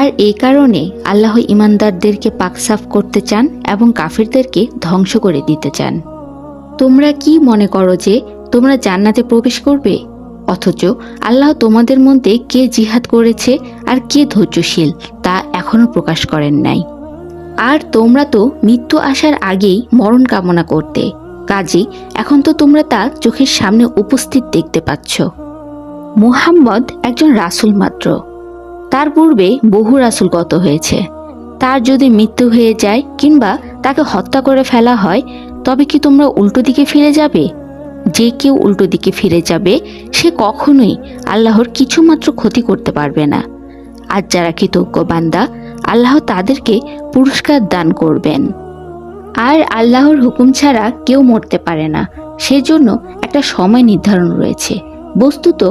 আর এই কারণে আল্লাহ ইমানদারদেরকে পাকসাফ করতে চান এবং কাফিরদেরকে ধ্বংস করে দিতে চান। তোমরা কি মনে করো যে তোমরা জান্নাতে প্রবেশ করবে, অথচ আল্লাহ তোমাদের মধ্যে কে জিহাদ করেছে আর কে ধৈর্যশীল তা এখনো প্রকাশ করেন নাই। আর তোমরা তো মৃত্যু আসার আগেই মরণ কামনা করতে, কাজেই এখন তো তোমরা তা চোখের সামনে উপস্থিত দেখতে পাচ্ছ। মুহাম্মদ একজন রাসূল মাত্র, তার পূর্বে বহু রাসূল গত হয়েছে। তার যদি মৃত্যু হয়ে যায় কিংবা তাকে হত্যা করে ফেলা হয়, তবে কি তোমরা উল্টো দিকে ফিরে যাবে? যে কেউ উল্টো দিকে ফিরে যাবে সে কখনোই আল্লাহর কিছুমাত্র ক্ষতি করতে পারবে না। আর যারা কৃতজ্ঞ বান্দা, আল্লাহ তাদেরকে পুরস্কার দান করবেন। আর আল্লাহর হুকুম ছাড়া কেউ মরতে পারে না, সেজন্য একটা সময় নির্ধারণ রয়েছে। বস্তুত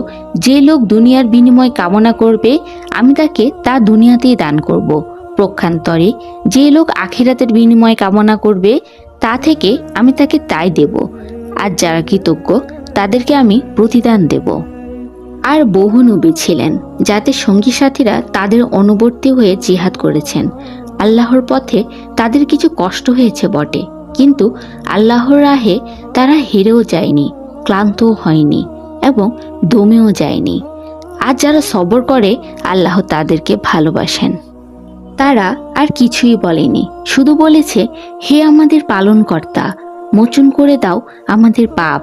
যে লোক দুনিয়ার বিনিময় কামনা করবে, আমি তাকে তা দুনিয়াতেই দান করব। পক্ষান্তরে যে লোক আখিরাতের বিনিময় কামনা করবে, তা থেকে আমি তাকে তাই দেব। আর যারা কৃতজ্ঞ তাদেরকে আমি প্রতিদান দেব। আর বহু নবী ছিলেন যাতে সঙ্গী সাথীরা তাদের অনুবর্তী হয়ে জিহাদ করেছেন। আল্লাহর পথে তাদের কিছু কষ্ট হয়েছে বটে, কিন্তু আল্লাহর রাহে তারা হেরেও যায়নি, ক্লান্তও হয়নি এবং দমেও যায়নি। আর যারা সবর করে, আল্লাহ তাদেরকে ভালোবাসেন। তারা আর কিছুই বলেনি, শুধু বলেছে, হে আমাদের পালনকর্তা, মোচন করে দাও আমাদের পাপ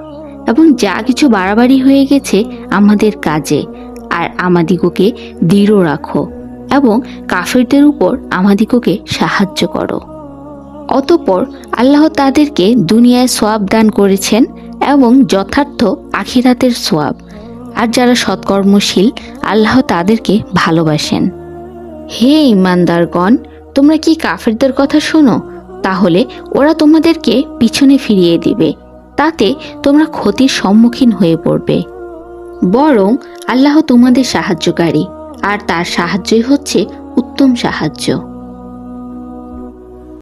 এবং যা কিছু বাড়াবাড়ি হয়ে গেছে আমাদের কাজে, আর আমাদিগকে দৃঢ় রাখো এবং কাফিরদের উপর আমাদিগকে সাহায্য করো। অতঃপর আল্লাহ তাদেরকে দুনিয়ায় সোয়াব দান করেছেন এবং যথার্থ আখিরাতের সোয়াব। আর যারা সৎকর্মশীল, আল্লাহ তাদেরকে ভালোবাসেন। হে ঈমানদারগণ, তোমরা কি কাফিরদের কথা শোনো? তাহলে ওরা তোমাদেরকে পিছনে ফিরিয়ে দিবে, তাতে তোমরা ক্ষতির সম্মুখীন হয়ে পড়বে। বরং আল্লাহ তোমাদের সাহায্যকারী, আর তার সাহায্যই হচ্ছে উত্তম সাহায্য।